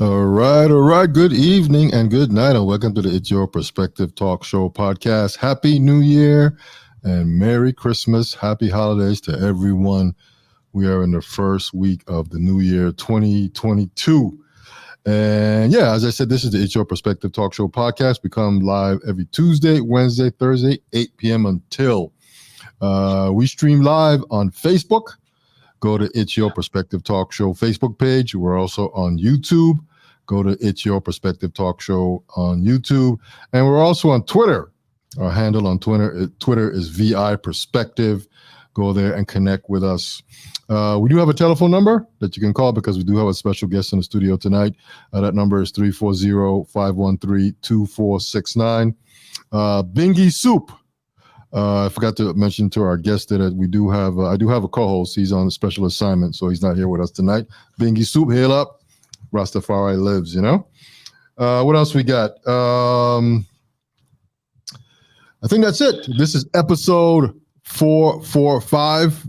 All right. Good evening and good night, and welcome to the It's Your Perspective Talk Show podcast. Happy New Year and Merry Christmas. Happy holidays to everyone. We are in the first week of the new year, 2022. And yeah, as I said, this is the It's Your Perspective Talk Show podcast. We come live every Tuesday, Wednesday, Thursday, 8 p.m. until. We stream live on Facebook. Go to It's Your Perspective Talk Show Facebook page. We're also on YouTube. Go to It's Your Perspective Talk Show on YouTube. And we're also on Twitter. Our handle on Twitter is VI Perspective. Go there and connect with us. We do have a telephone number that you can call because we do have a special guest in the studio tonight. That number is 340-513-2469. Bingy Soup. I forgot to mention to our guest that we do have, I do have a co-host. He's on a special assignment, so he's not here with us tonight. Bingy Soup, hail up. Rastafari lives, you know? What else we got? I think that's it. This is episode 445,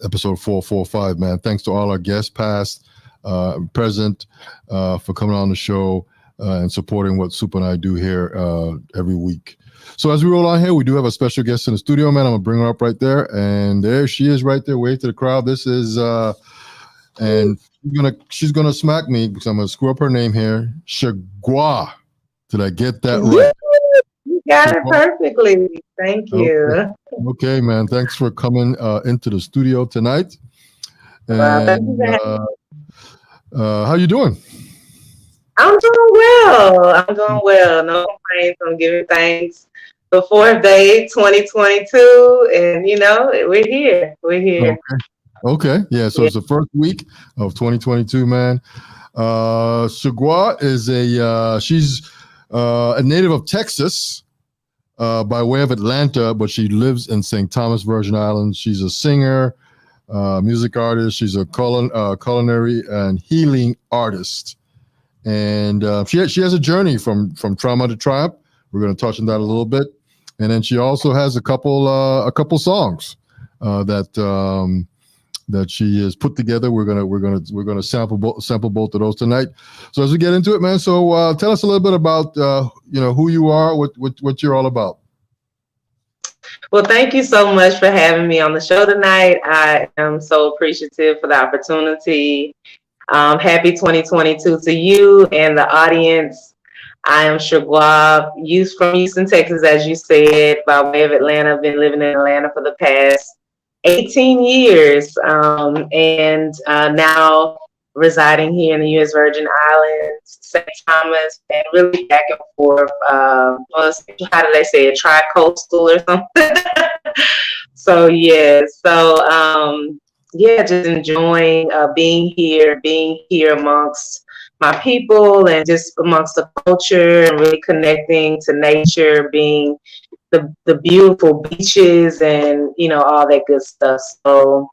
episode 445, man. Thanks to all our guests, past, present, for coming on the show. And supporting what Soup and I do here every week. So as we roll on here, we do have a special guest in the studio, man. I'm gonna bring her up right there, and there she is, right there. Wave to the crowd. This is, and she's gonna smack me because I'm gonna screw up her name here. Chargois. Did I get that right? You got it perfectly. Thank you. Okay, man. Thanks for coming into the studio tonight. And how you doing? I'm doing well. No complaints. I'm giving thanks. The fourth day, 2022, and we're here. Okay. Yeah. So it's the first week of 2022, man. Chargois is she's a native of Texas, by way of Atlanta, but she lives in St. Thomas, Virgin Islands. She's a singer, music artist. She's a culinary and healing artist. And she has a journey from trauma to triumph. We're going to touch on that a little bit, and then she also has a couple songs that she has put together. We're gonna sample both of those tonight. So as we get into it, man, so tell us a little bit about who you are, what you're all about. Well, thank you so much for having me on the show tonight. I am so appreciative for the opportunity. Happy 2022 to you and the audience. I am Chargois, from Houston, Texas, as you said, by way of Atlanta. I've been living in Atlanta for the past 18 years, and now residing here in the U.S. Virgin Islands, St. Thomas, and really back and forth. How do they say it? Tri-coastal or something? So, yeah. Just enjoying being here amongst my people and just amongst the culture and really connecting to nature, being the beautiful beaches and, all that good stuff. So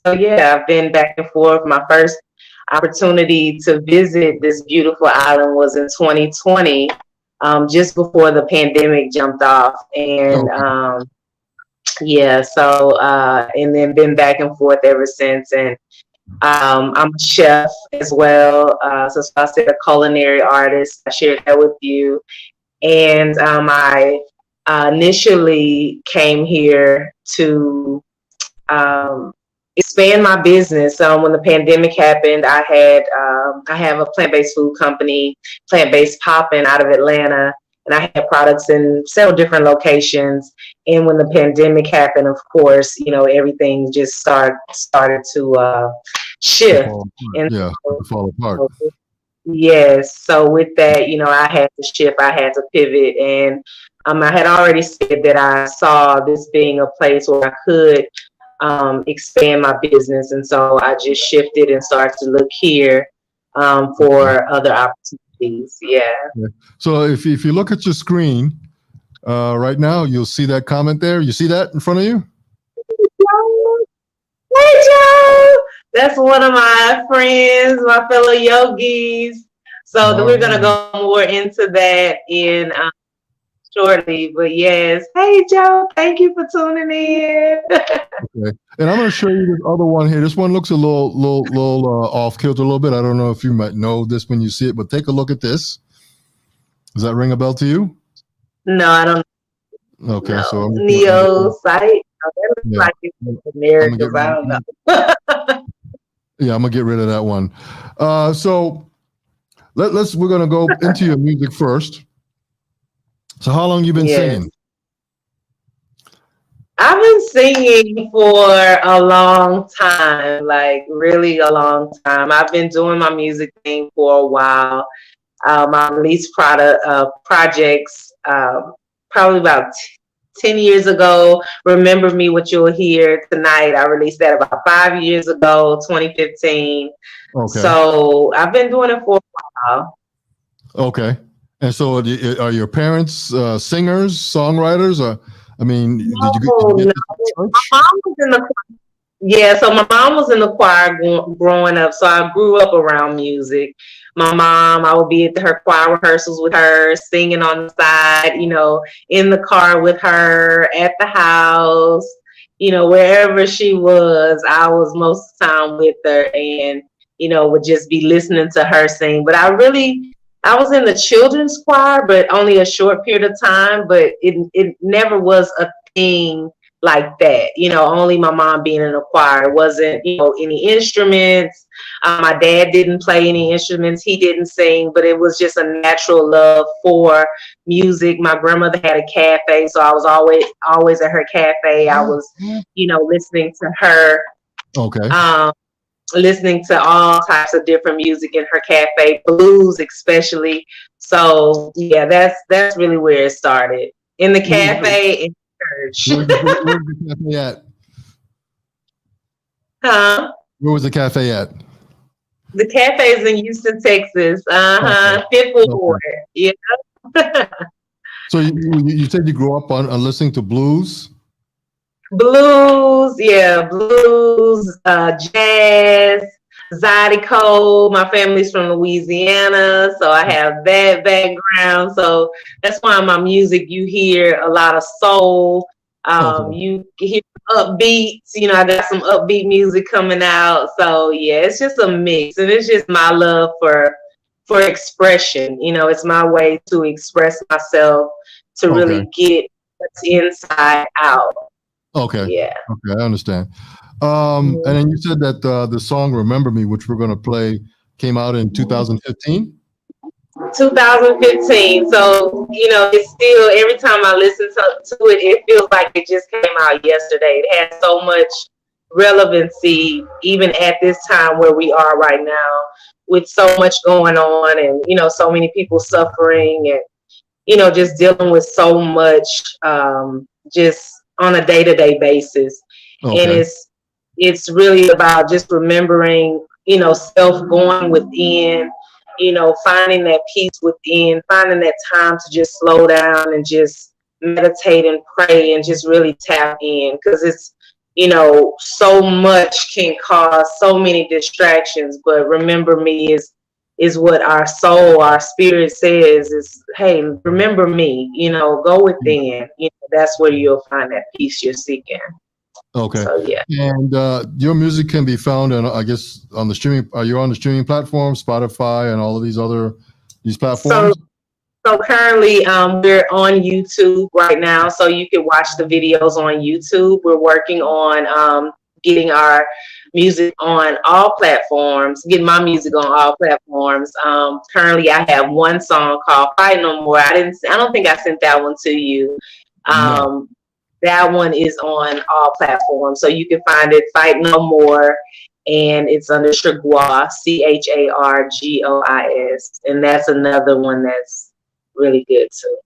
yeah, I've been back and forth. My first opportunity to visit this beautiful island was in 2020, just before the pandemic jumped off. And, and then been back and forth ever since. And I'm a chef as well. So I said a culinary artist. I shared that with you. And I initially came here to expand my business. When the pandemic happened, I have a plant-based food company, Plant-Based Poppin' out of Atlanta. And I had products in several different locations. And when the pandemic happened, of course, everything just started to shift. Fall apart. Yes. So with that, I had to shift. I had to pivot. And I had already said that I saw this being a place where I could expand my business. And so I just shifted and started to look here for other opportunities. Yeah. So if you look at your screen right now, you'll see that comment there. You see that in front of you? Hey, Joe. That's one of my friends, my fellow yogis. So we're going to go more into that in shortly. But yes, hey, Joe, thank you for tuning in. Okay. And I'm going to show you this other one here. This one looks a little off kilter a little bit. I don't know if you might know this when you see it, but take a look at this. Does that ring a bell to you? No, I don't Okay, so know. I'm Neo site. That looks yeah, like it's I'm gonna get Americans. I don't know. yeah, I'm gonna get rid of that one. So we're gonna go into your music first. So how long you been Yes. singing? I've been singing for a long time, like really a long time. I've been doing my music thing for a while. I released projects probably about 10 years ago. Remember Me, What You'll Hear Tonight. I released that about 5 years ago, 2015. Okay. So I've been doing it for a while. Okay. And so are your parents singers, songwriters, or I mean, did you get No. this from church? My mom was in the Yeah, so my mom was in the choir growing up, so I grew up around music. My mom, I would be at her choir rehearsals with her, singing on the side, in the car with her, at the house, wherever she was, I was most of the time with her and, would just be listening to her sing. But I was in the children's choir, but only a short period of time, but it never was a thing like that, only my mom being in a choir. It wasn't, any instruments. My dad didn't play any instruments. He didn't sing, but it was just a natural love for music. My grandmother had a cafe, so I was always at her cafe. I was, listening to her. Okay. Listening to all types of different music in her cafe, blues especially. So yeah, that's really where it started. In the cafe in church. Where's the cafe at? Huh? Where was the cafe at? The cafe is in Houston, Texas. Okay. Fifth Ward. Yeah. So you said you grew up on listening to blues? Blues, yeah, blues, jazz, zydeco. My family's from Louisiana, so I have that background. So that's why my music, you hear a lot of soul. Okay. You hear upbeats. I got some upbeat music coming out. So yeah, it's just a mix, and it's just my love for expression. It's my way to express myself, to really get what's inside out. Okay. Yeah. Okay, I understand. And then you said that the song "Remember Me," which we're going to play, came out in 2015. 2015. So, it's still, every time I listen to it, it feels like it just came out yesterday. It has so much relevancy, even at this time where we are right now, with so much going on and, so many people suffering and, just dealing with so much, just on a day-to-day basis. Okay. And it's really about just remembering, self, going within, finding that peace within, finding that time to just slow down and just meditate and pray and just really tap in, because it's, so much can cause so many distractions. But remember me is what our soul, our spirit says is, hey, remember me, go within, that's where you'll find that peace you're seeking. Okay. So, yeah. And your music can be found on, I guess, on the streaming. Are you on the streaming platforms, Spotify, and all of these platforms? So currently, we're on YouTube right now, so you can watch the videos on YouTube. We're working on getting our music on all platforms, getting my music on all platforms. Currently, I have one song called "Fight No More." I don't think I sent that one to you. No. That one is on all platforms, so you can find it, "Fight No More," and it's under Chargois, Chargois, and that's another one that's really good too.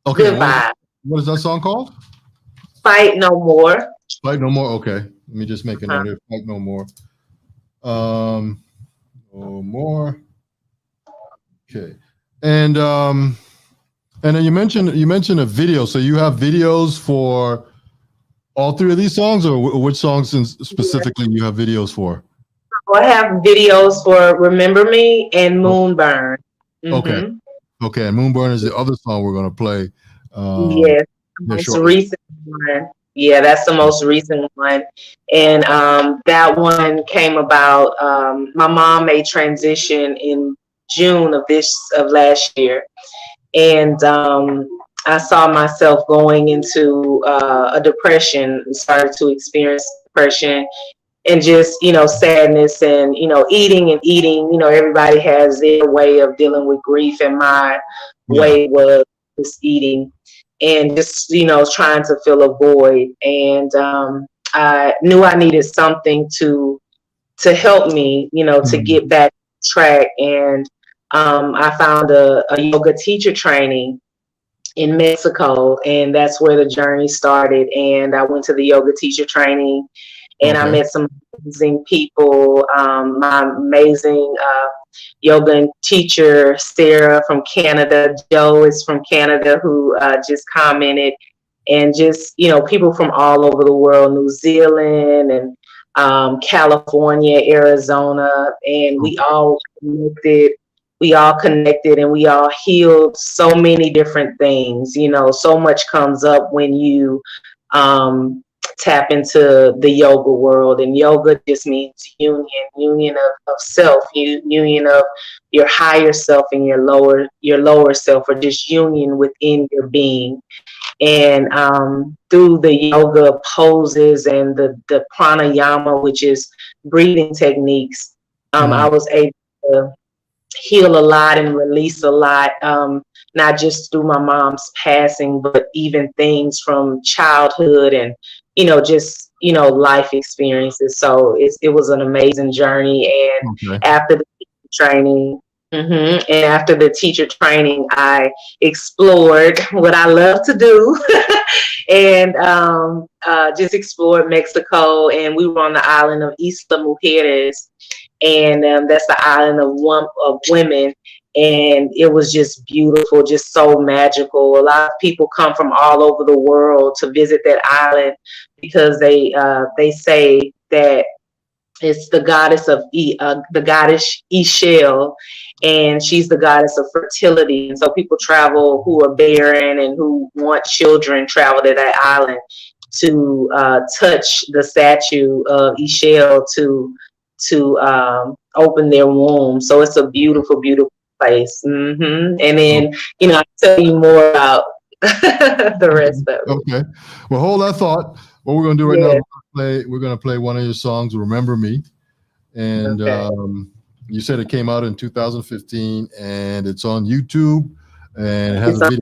Okay. Good vibe. What is that song called? "Fight No More." Fight No More. Okay. Let me just make a note here. Fight No More. No more. Okay. And then you mentioned a video. So you have videos for all three of these songs, or which songs specifically you have videos for? I have videos for "Remember Me" and "Moonburn." Okay. Okay. And "Moonburn" is the other song we're going to play. Yes. Most recent one. Yeah, that's the most recent one. And that one came about. My mom made transition in June of last year. And I saw myself going into a depression, started to experience depression and just, sadness and, eating and eating. Everybody has their way of dealing with grief, and my Yeah. way was just eating and just, trying to fill a void. And I knew I needed something to help me, to Mhm. get back on track. And I found a yoga teacher training in Mexico, and that's where the journey started. And I went to the yoga teacher training, and I Okay. met some amazing people. My amazing yoga teacher, Sarah from Canada, Joe is from Canada, who just commented, and just, people from all over the world, New Zealand and California, Arizona, and we all connected and we all healed so many different things. So much comes up when you tap into the yoga world, and yoga just means union of self, union of your higher self and your lower self, or just union within your being. And through the yoga poses and the pranayama, which is breathing techniques, I Mhm. was able to heal a lot and release a lot, not just through my mom's passing, but even things from childhood and, just, life experiences. So it was an amazing journey. And Okay. after the training, and after the teacher training, I explored what I love to do and just explored Mexico. And we were on the island of Isla Mujeres, and that's the island of women. And it was just beautiful, just so magical. A lot of people come from all over the world to visit that island because they say that it's the goddess of the goddess Ishel, and she's the goddess of fertility. And so people travel who are barren and who want children travel to that island to touch the statue of Ishel to open their womb. So it's a beautiful, beautiful place. And then, I'll tell you more about the Okay. rest of it. Okay. Well, hold that thought. What we're going to do right now Yeah. is we're gonna play one of your songs, "Remember Me," and Okay. you said it came out in 2015, and it's on YouTube, and it has It's a video.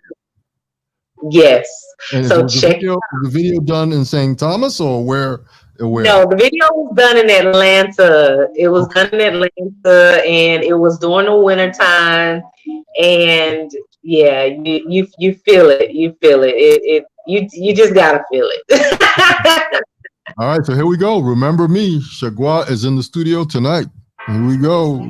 Yes. And So was the check. video was the video done in St. Thomas or where? Where? No, the video was done in Atlanta. It was Okay. done in Atlanta, and it was during the winter time. And yeah, you feel it. You feel it. You just gotta feel it. All right. So here we go. "Remember Me." Chargois is in the studio tonight. Here we go.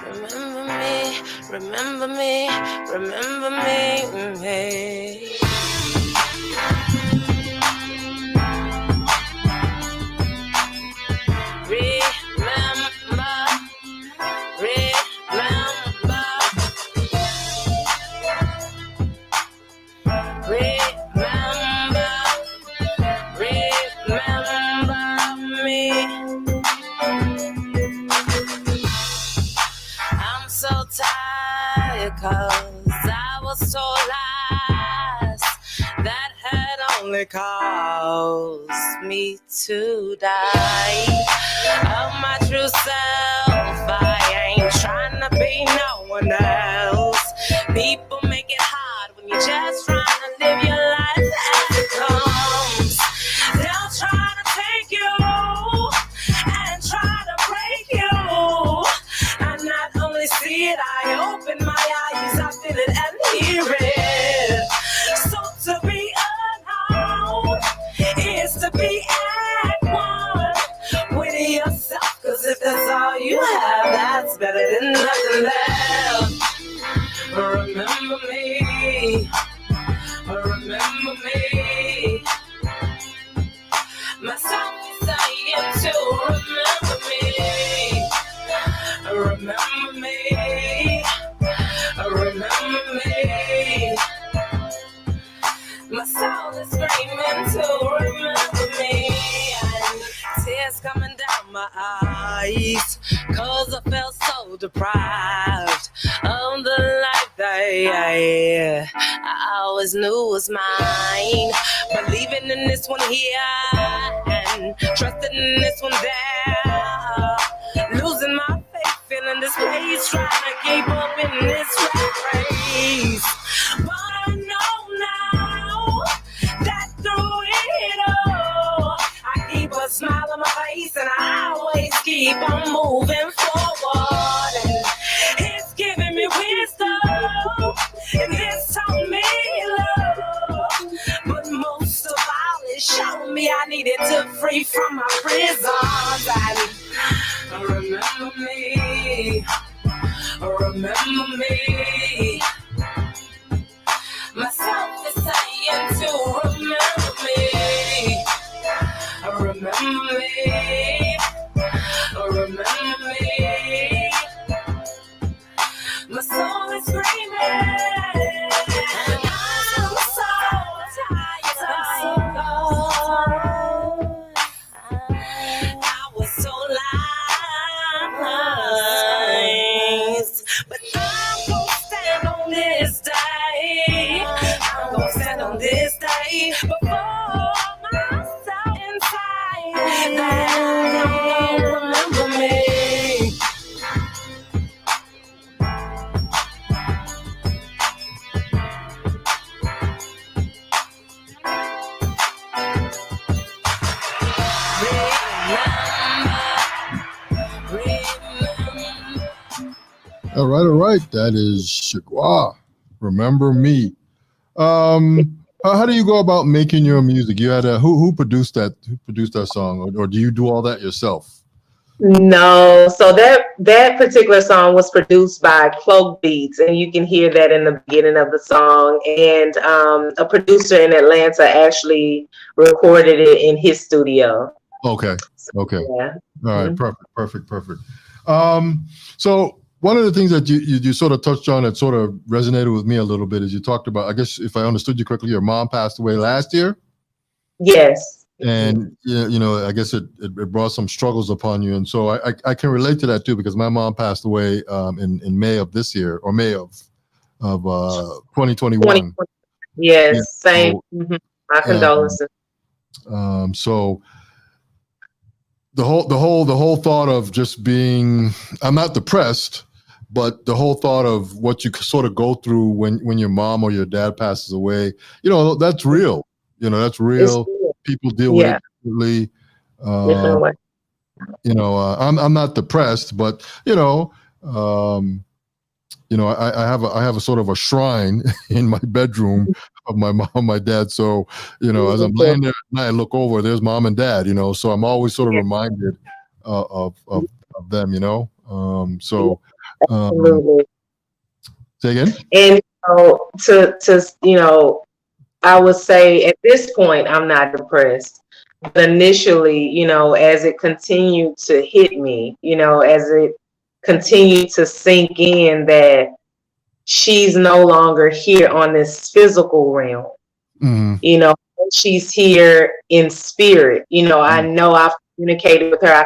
Remember me, remember me, remember me, hey. Remember me. I'm so tired 'cause I was told lies that had only caused me to die. Of my true self, I ain't trying to be no one else. People make it hard when you're just trying to live your life as it comes. They'll try to take you and try to break you. I not only see it, I open my eyes, I feel it and hear it. So to be alone is to be at one with yourself. 'Cause if that's all you have, that's better than nothing left. Remember me, remember me. My song is saying to remember me, remember me, remember me. My soul is screaming to remember me. And tears coming down my eyes, 'cause I felt so deprived of the life that I always knew was mine. Believing in this one here and trusting in this one there. Losing my faith, feeling this place, trying to keep up in this race. But I know now that through it all, I keep a smile on my face and I always keep on moving forward. And it's giving me wisdom and it's taught me love. But most of all, it showed me I needed to free from my prisons. And remember me, remember me. Myself is saying to remember me, remember me, remember me. My soul is screaming. I'm so tired. I was so lies, but I'm gonna stand on this day. I'm gonna stand on this day before myself inside. That remember me. All right. That is Chargois. Remember me. How do you go about making your music? You had who produced that? Who produced that song, or do you do all that yourself? No, so that particular song was produced by Cloak Beats, and you can hear that in the beginning of the song. And a producer in Atlanta actually recorded it in his studio. Okay. Okay. Yeah. All right. Perfect. So one of the things that you sort of touched on that sort of resonated with me a little bit is you talked about, I guess if I understood you correctly, your mom passed away last year. Yes. And I guess it brought some struggles upon you, and so I can relate to that too, because my mom passed away in May of this year, or May of 2021. Yes, Yeah, same. so, My condolences. So the whole thought of just being, I'm not depressed, but the whole thought of what you sort of go through when your mom or your dad passes away, that's real. That's real. People deal with it differently. Different way. I'm not depressed, but I have a sort of a shrine in my bedroom of my mom and my dad. So, as I'm laying there at night, I look over, there's mom and dad, so I'm always sort of reminded of them, so Absolutely. Say again? And I would say at this point, I'm not depressed. But initially, as it continued to hit me, as it continued to sink in that she's no longer here on this physical realm, she's here in spirit. I know I've communicated with her. I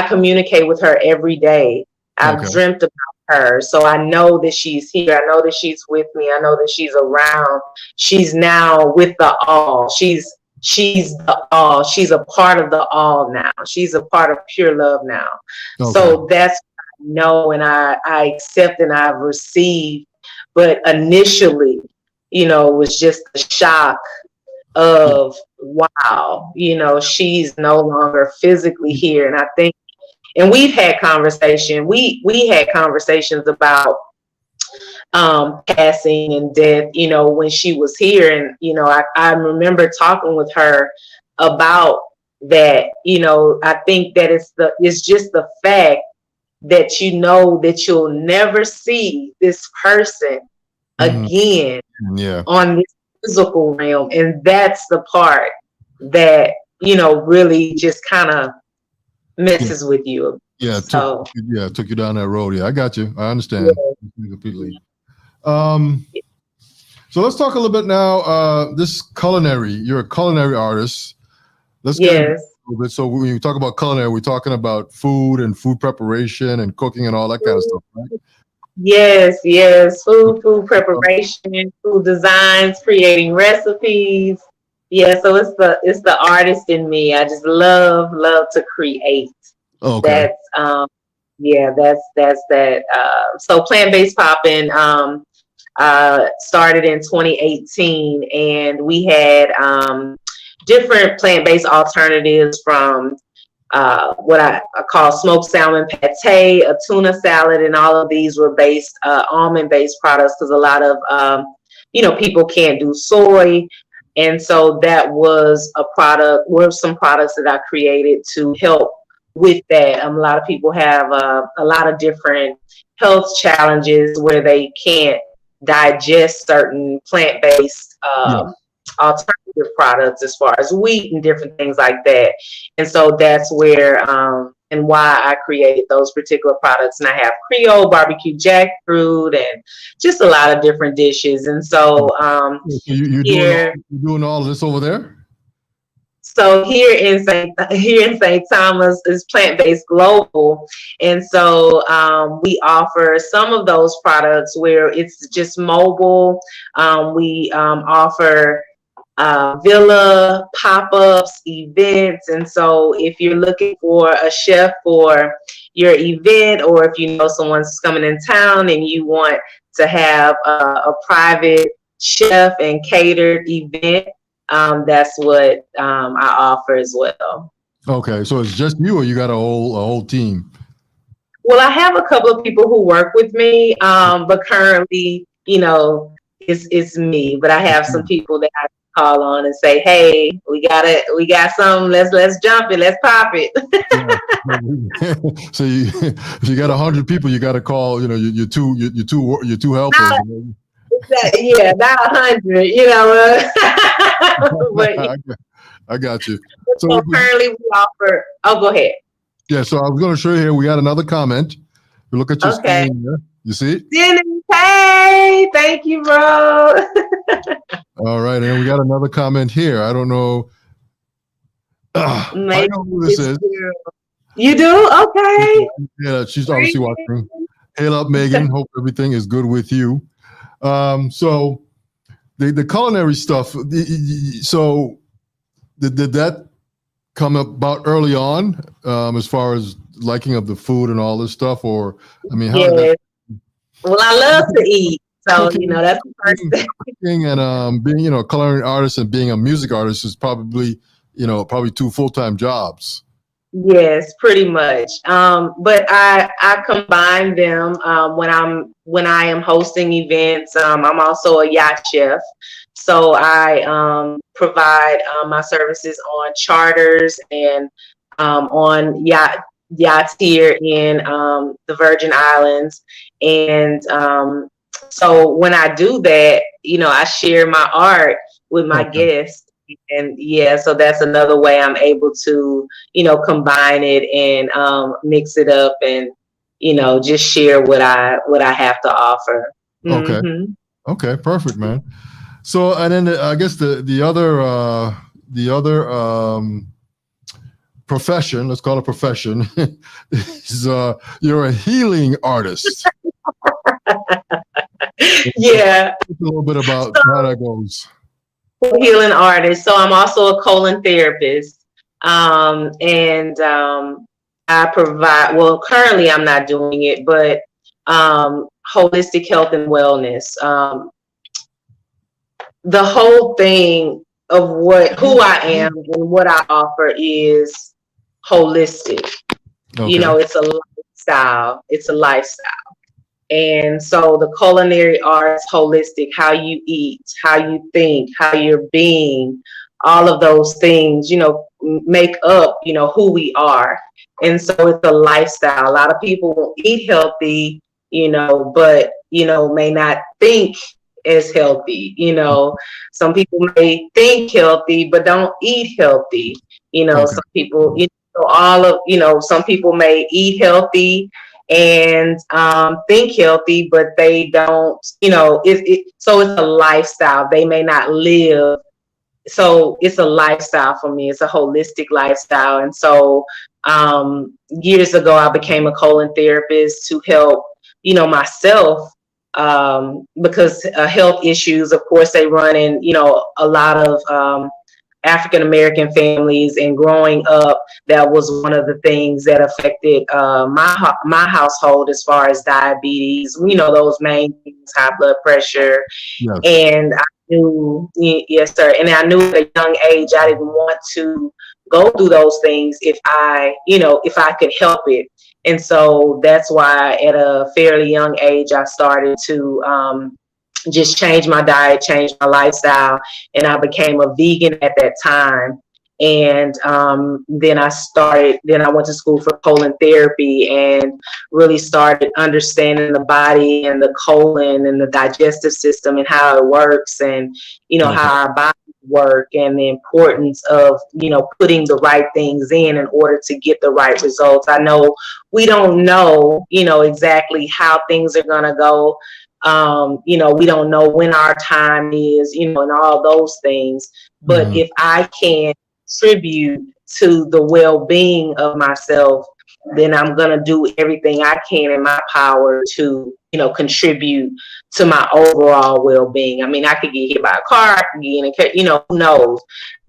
communicate with her every day. I've dreamt about her. So I know that she's here. I know that she's with me. I know that she's around. She's now with the all. She's the all. She's a part of the all now. She's a part of pure love now. So that's what I know, and I accept and I've received. But initially, it was just a shock of, wow, she's no longer physically here. And I think, and we've had conversation. We had conversations about passing and death, when she was here. And, I remember talking with her about that. I think that it's just the fact that that you'll never see this person again on this physical realm. And that's the part that, really just kind of messes with you. Yeah, took you down that road. Yeah, I got you. I understand completely. So let's talk a little bit now. This culinary, you're a culinary artist. Let's get into Yes. a little bit. So when we talk about culinary, we're talking about food and food preparation and cooking and all that kind of stuff, right? Yes, yes. Food preparation, food designs, creating recipes. Yeah, so it's the artist in me. I just love to create. Okay. That's that's that. So plant-based popping started in 2018, and we had different plant-based alternatives from what I call smoked salmon pate, a tuna salad, and all of these were based almond-based products because a lot of people can't do soy, and so that was were some products that I created to help with that. A lot of people have a lot of different health challenges where they can't digest certain plant-based alternative products as far as wheat and different things like that. And so that's where and why I created those particular products. And I have Creole barbecue jackfruit and just a lot of different dishes. And so you're doing all of this over there? So here in St. Thomas is Plant-Based Global, and so we offer some of those products where it's just mobile. We offer villa pop-ups, events, and so if you're looking for a chef for your event, or if you know someone's coming in town and you want to have a private chef and catered event, that's what I offer as well. Okay, so it's just you, or you got a whole team? Well, I have a couple of people who work with me, but currently, it's me. But I have some people that I call on and say, "Hey, we got some. Let's jump it. Let's pop it." So if you got 100 people, you got to call. Your two helpers. Yeah, not 100. But, I got you. So currently, we offer. Oh, go ahead. Yeah, so I was going to show you here. We got another comment. You look at your screen here. You see it? Dennis, hey, thank you, bro. All right, and we got another comment here. I don't know. I know who this is. You do? Okay. Yeah, she's obviously watching. Hail up, Megan. Hope everything is good with you. So the culinary stuff. So did that come about early on, as far as liking of the food and all this stuff, or how did that? Well, I love to eat, so that's the first thing. Cooking and being a culinary artist and being a music artist is probably two full-time jobs. Yes, pretty much. But I combine them when I am hosting events. I'm also a yacht chef, so I provide my services on charters and on yachts here in the Virgin Islands. And so when I do that, I share my art with my guests. And so that's another way I'm able to, combine it and mix it up and, just share what I have to offer. Okay. Mm-hmm. Okay, perfect, man. So, and then I guess the other profession, let's call it profession, is you're a healing artist. Yeah. A little bit about how that goes. Healing artist. So I'm also a colon therapist. And I provide, well, currently I'm not doing it, but holistic health and wellness. The whole thing of who I am and what I offer is holistic. Okay. It's a lifestyle. It's a lifestyle. And so the culinary arts, holistic, how you eat, how you think, how you're being, all of those things, make up, who we are. And so it's a lifestyle. A lot of people will eat healthy, but, may not think as healthy. Some people may think healthy, but don't eat healthy. Okay. Some people, some people may eat healthy and think healthy, but they don't, so it's a lifestyle. They may not live. So it's a lifestyle for me. It's a holistic lifestyle. And so years ago, I became a colon therapist to help, myself, because health issues, of course, they run in, a lot of African American families, and growing up, that was one of the things that affected my household as far as diabetes. Those main things: high blood pressure, Yes. and I knew, yes, sir, and I knew at a young age I didn't want to go through those things if I could help it. And so that's why at a fairly young age I started to just change my diet, change my lifestyle, and I became a vegan at that time. And then I went to school for colon therapy and really started understanding the body and the colon and the digestive system and how it works, and how our bodies work, and the importance of putting the right things in order to get the right results. I know we don't know exactly how things are going to go. We don't know when our time is, and all those things. But if I can contribute to the well-being of myself, then I'm going to do everything I can in my power to, contribute to my overall well-being. I mean, I could get hit by a car, I could get in a, who knows?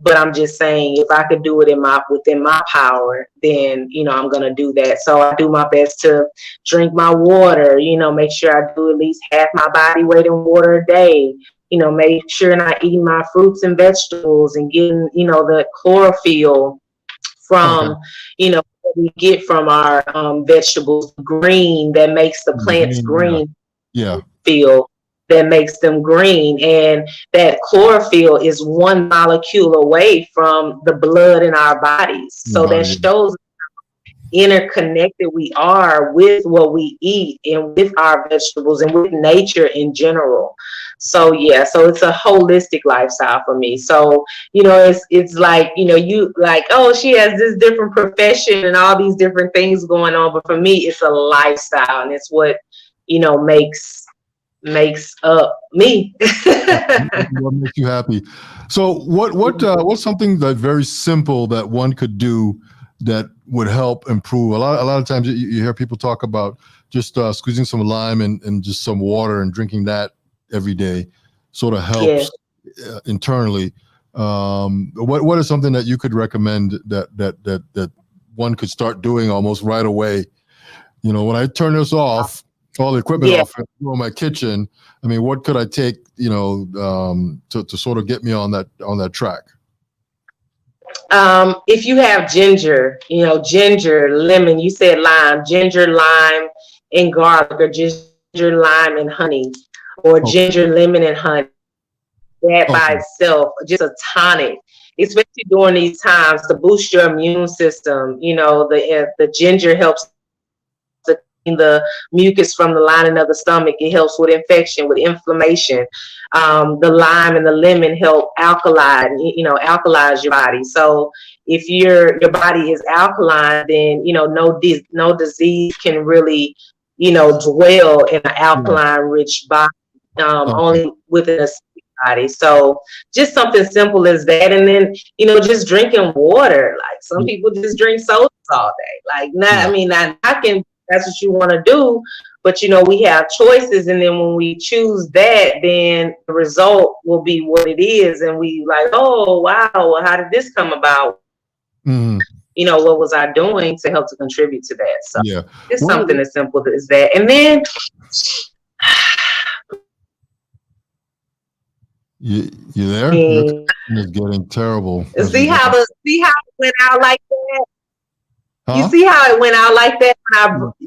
But I'm just saying, if I could do it within my power, then, I'm going to do that. So I do my best to drink my water, make sure I do at least half my body weight in water a day, make sure I'm not eating my fruits and vegetables, and getting, the chlorophyll from, what we get from our vegetables, green, that makes the plants green. Yeah. Chlorophyll that makes them green. And that chlorophyll is one molecule away from the blood in our bodies. So that shows interconnected we are with what we eat, and with our vegetables, and with nature in general. So so it's a holistic lifestyle for me. So it's like, you like, oh, she has this different profession and all these different things going on, but for me it's a lifestyle, and it's what makes up me. What makes you happy? So what's something that very simple that one could do that would help improve? A lot of times you hear people talk about just squeezing some lime and just some water and drinking that every day sort of helps internally. What is something that you could recommend that one could start doing almost right away? When I turn this off, all the equipment off in my kitchen, I mean, what could I take, to sort of get me on that track? If you have ginger, lemon, you said lime, ginger, lime, and garlic, or ginger, lime, and honey, or ginger, lemon, and honey, that by itself, just a tonic, especially during these times, to boost your immune system. The ginger helps the mucus from the lining of the stomach. It helps with infection, with inflammation. The lime and the lemon help alkalize your body. So if your body is alkaline, then no disease can really dwell in an alkaline rich body, only within a sick body. So just something simple as that. And then just drinking water. Like some people just drink sodas all day. Like that's what you want to do, but we have choices, and then when we choose that, then the result will be what it is, and we like, oh wow, well, how did this come about? What was I doing to help to contribute to that? So it's something as simple as that. And then you there? It's getting terrible. See how it went out like that? You see how it went out like that?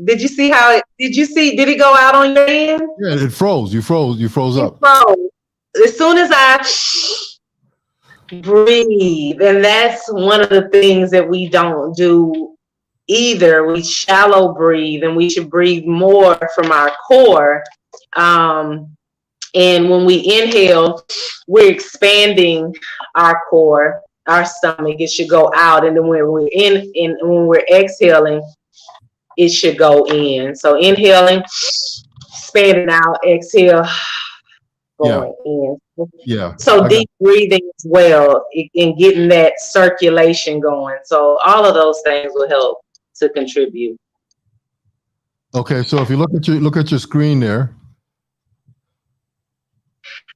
Did you see how it? Did it go out on your end? Yeah, it froze. You froze up. As soon as I breathe, and that's one of the things that we don't do either. We shallow breathe, and we should breathe more from our core. And when we inhale, we're expanding our core, our stomach. It should go out, and then when we're exhaling, it should go in. So inhaling, spitting out, exhale, going in. Yeah. So deep breathing as well and getting that circulation going. So all of those things will help to contribute. Okay, so if you look at your screen there.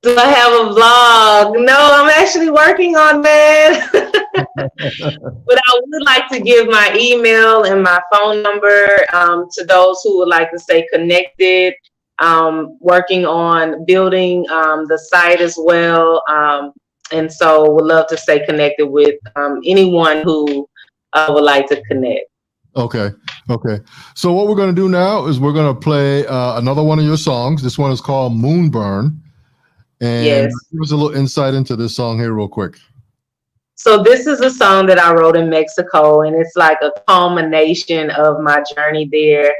Do I have a vlog? No, I'm actually working on that. But I would like to give my email and my phone number to those who would like to stay connected. Working on building the site as well. And so would love to stay connected with anyone who would like to connect. Okay. So what we're going to do now is we're going to play another one of your songs. This one is called Moonburn. And yes. Give us a little insight into this song here real quick. So this is a song that I wrote in Mexico, and it's like a culmination of my journey there.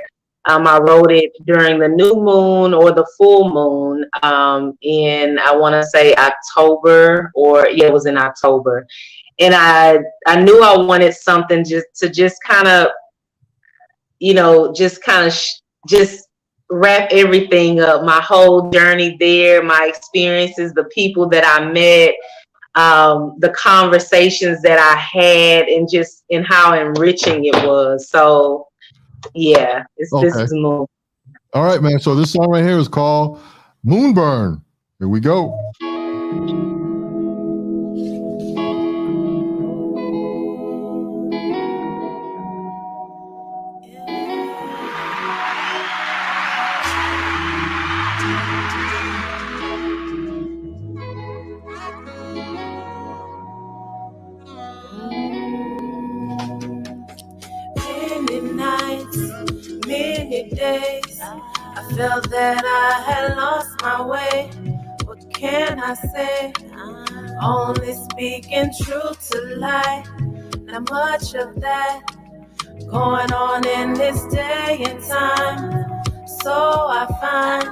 I wrote it during the new moon or the full moon in, I want to say October, it was in October. And I knew I wanted something just kind of, just wrap everything up, my whole journey there, my experiences, the people that I met, the conversations that I had, and how enriching it was. So yeah, this is Moon. All right, man. So this song right here is called Moonburn. Here we go. Many days I felt that I had lost my way. What can I say? Only speaking truth to lie. Not much of that going on in this day and time. So I find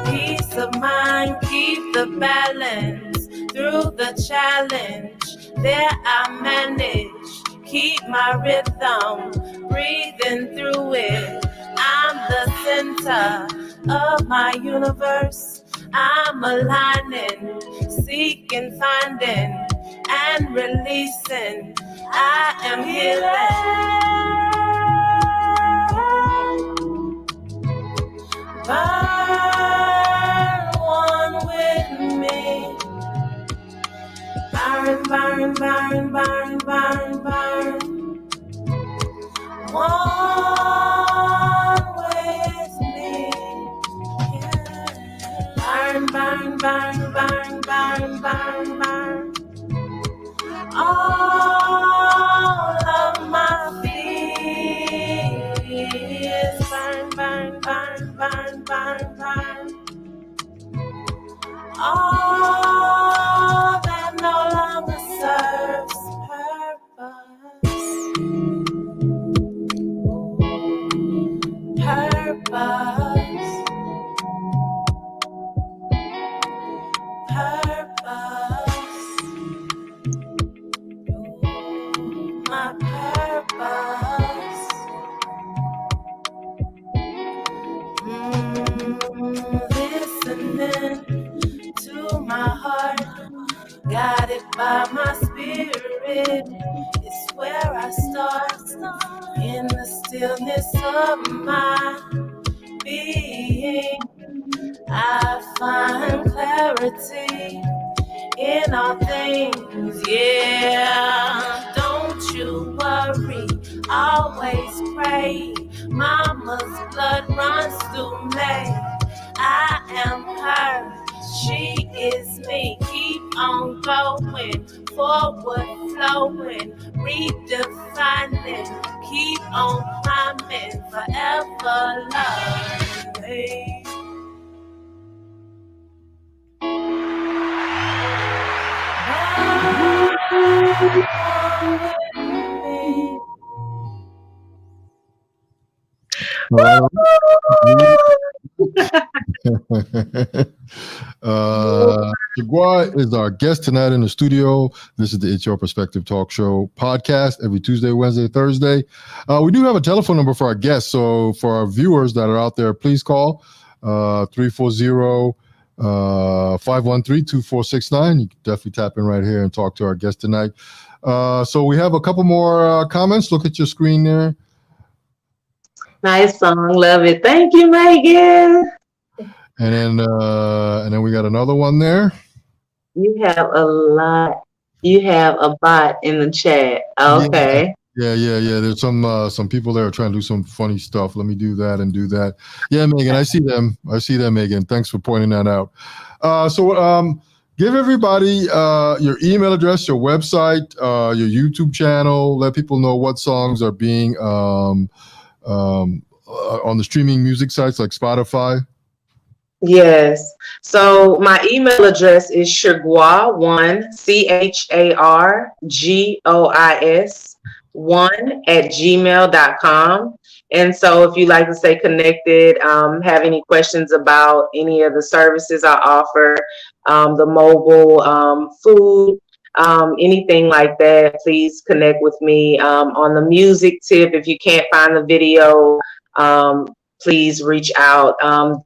peace of mind, keep the balance through the challenge. There I manage, keep my rhythm, breathing through it. I'm the center of my universe. I'm aligning, seeking, finding, and releasing. I am healing. Burn one with me. Burn, burn, burn, burn, burn, burn. One with me. Yeah. Burn, burn, burn, burn, burn, burn, burn. All of my fears. Burn, burn, burn, burn, burn, burn. All that no longer serves purpose. My purpose. Listening to my heart, guided by my spirit, is where I start. In the stillness of my being, I find clarity in all things. Yeah, don't you worry, always pray. Mama's blood runs through me. I am her, she is me. Keep on going, forward flowing, redefining. Keep on climbing, forever loving. Chargois is our guest tonight in the studio. This is the It's Your Perspective Talk Show podcast every Tuesday, Wednesday, Thursday. We do have a telephone number for our guests. So for our viewers that are out there, please call 340-513-2469. You can definitely tap in right here and talk to our guest tonight. So we have a couple more comments. Look at your screen there. Nice song, love it. Thank you, Megan. And then we got another one there. You have a lot. You have a bot in the chat. Okay. Yeah. There's some people there trying to do some funny stuff. Let me do that and do that. Yeah, Megan, I see them, Megan. Thanks for pointing that out. So give everybody your email address, your website, your YouTube channel. Let people know what songs are being on the streaming music sites like Spotify. Yes. So my email address is Chargois1, CHARGOIS1 @gmail.com. And so if you'd like to stay connected, have any questions about any of the services I offer, the mobile food, anything like that, please connect with me. On the music tip, if you can't find the video, please reach out.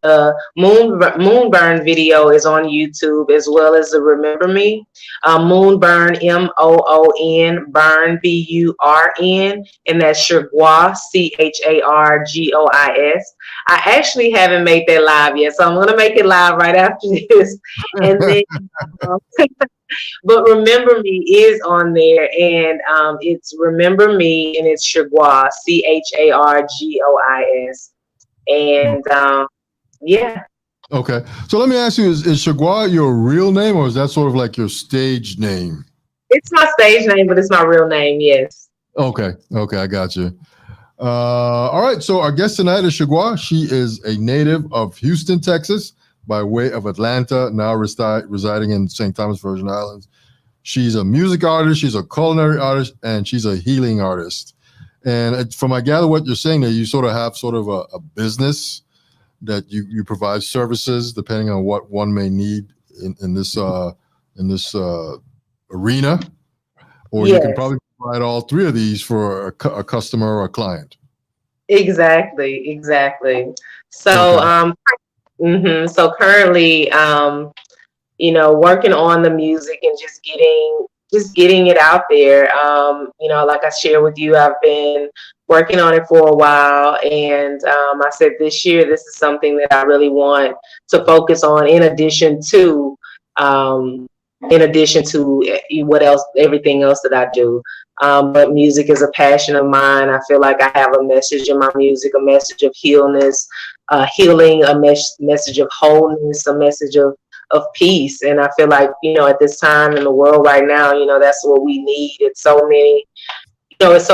The Moonburn video is on YouTube, as well as the Remember Me. Moonburn, MOON, Burn, BURN, and that's Chargois, CHARGOIS. I actually haven't made that live yet, so I'm going to make it live right after this. And then, but Remember Me is on there, and it's Remember Me, and it's Chargois, CHARGOIS. And yeah. Okay. So let me ask you, is Chargois your real name, or is that sort of like your stage name? It's my stage name, but it's my real name, yes. Okay, I got you. All right, so our guest tonight is Chargois. She is a native of Houston, Texas, by way of Atlanta, now residing in St. Thomas, Virgin Islands. She's a music artist, she's a culinary artist, and she's a healing artist. And from I gather what you're saying, that you sort of have sort of a business that you provide services depending on what one may need in this arena, or you can probably provide all three of these for a customer or a client. Exactly. So so currently working on the music and just getting it out there. Like I shared with you, I've been working on it for a while, and I said this year, this is something that I really want to focus on in addition to everything else that I do. But music is a passion of mine. I feel like I have a message in my music, a message of healing, a message of wholeness, a message of peace. And I feel like, at this time in the world right now, that's what we need. It's so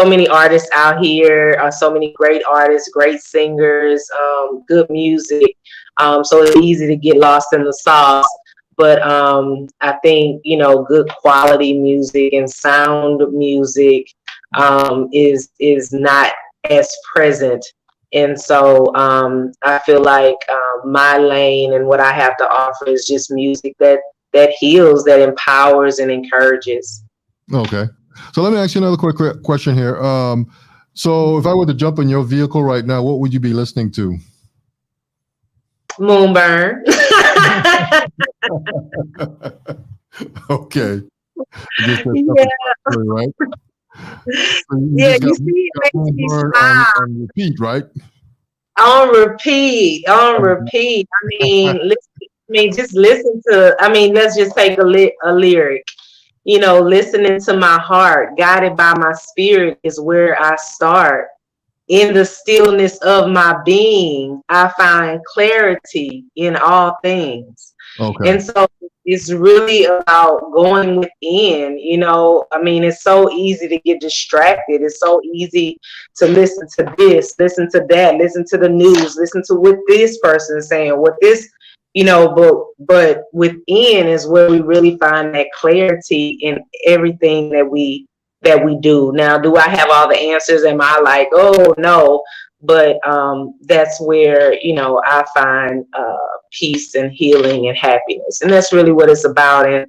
many artists out here, so many great artists, great singers, good music. So it's easy to get lost in the sauce. But I think, good quality music and sound music is not as present. And so I feel like my lane and what I have to offer is just music that heals, that empowers and encourages. Okay. So let me ask you another quick question here. So if I were to jump in your vehicle right now, what would you be listening to? Moonburn. Okay. Yeah. Right? So You see, it makes me smile. On repeat, right? On repeat. I mean, just listen to. Let's just take a lyric. Listening to my heart, guided by my spirit, is where I start. In the stillness of my being, I find clarity in all things. Okay. And so it's really about going within. It's so easy to get distracted. It's so easy to listen to this, listen to that, listen to the news, listen to what this person is saying, what this, but within is where we really find that clarity in everything that we do. Now, do I have all the answers? Am I like, oh no? but that's where, you know, I find peace and healing and happiness. And that's really what it's about. And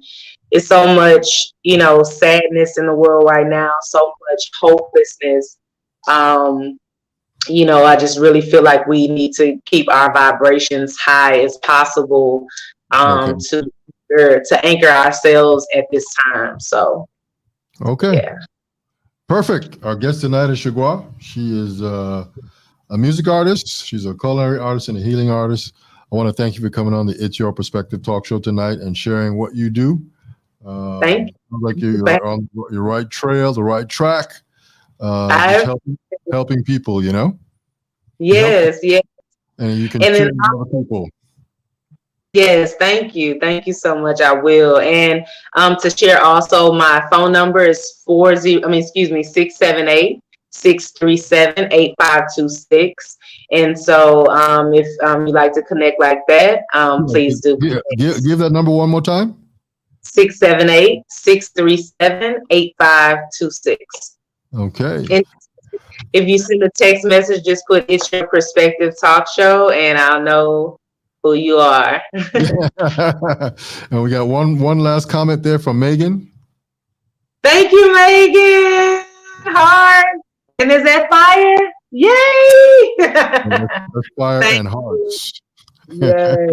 it's so much, you know, sadness in the world right now, so much hopelessness. You know, I just really feel like we need to keep our vibrations high as possible, Okay. to anchor ourselves at this time. So, Okay. yeah. Perfect. Our guest tonight is Chargois. She is a music artist. She's a culinary artist and a healing artist. I want to thank you for coming on the It's Your Perspective talk show tonight and sharing what you do. Thank you. Sounds like you're on your right trail, the right track. Just helping people, you know? Yes, yes. And you can And share then, with other people. yes, thank you. Thank you so much. I will. And to share also, my phone number is 678-637-8526. And so if you'd like to connect like that, please do. Give that number one more time. 678-637-8526. Okay. And if you send a text message, just put "It's Your Perspective Talk Show," and I'll know who you are. And we got one last comment there from Megan. Thank you, Megan. Hard. And is that fire? Yay! That's fire and hearts. Yes.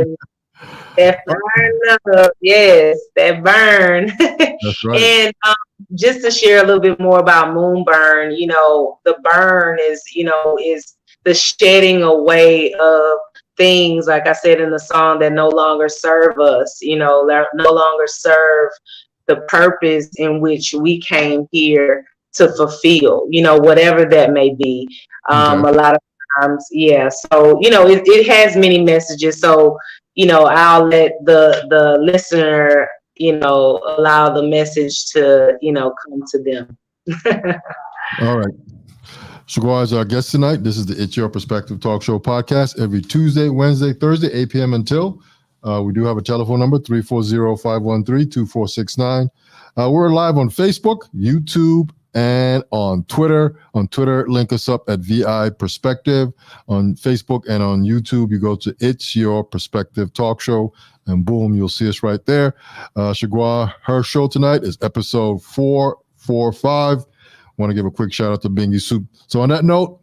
That burn love. Yes, that burn. That's right. And just to share a little bit more about moonburn, you know, the burn is, you know, is the shedding away of things, like I said in the song, that no longer serve us, you know, no longer serve the purpose in which we came here to fulfill, you know, whatever that may be. A lot of times, yeah. So, you know, it has many messages. So, you know, I'll let the listener, you know, allow the message to, you know, come to them. All right. Chargois is our guest tonight. This is the It's Your Perspective Talk Show podcast every Tuesday, Wednesday, Thursday, 8 p.m. until. We do have a telephone number, 340-513-2469. We're live on Facebook, YouTube, and on Twitter. On Twitter, link us up at VI Perspective. On Facebook and on YouTube, you go to It's Your Perspective Talk Show, and boom, you'll see us right there. Chargois, her show tonight is episode 445. Want to give a quick shout out to Bingy Soup. So on that note,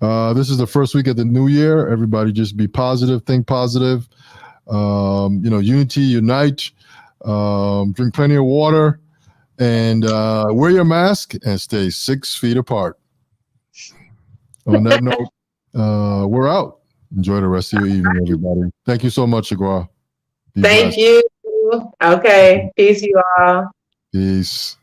this is the first week of the new year. Everybody just be positive, think positive. You know, unity, unite, drink plenty of water, and wear your mask and stay 6 feet apart. On that note, we're out. Enjoy the rest of your evening, everybody. Thank you so much, Chargois. Thank you. Okay. Peace, you all. Peace.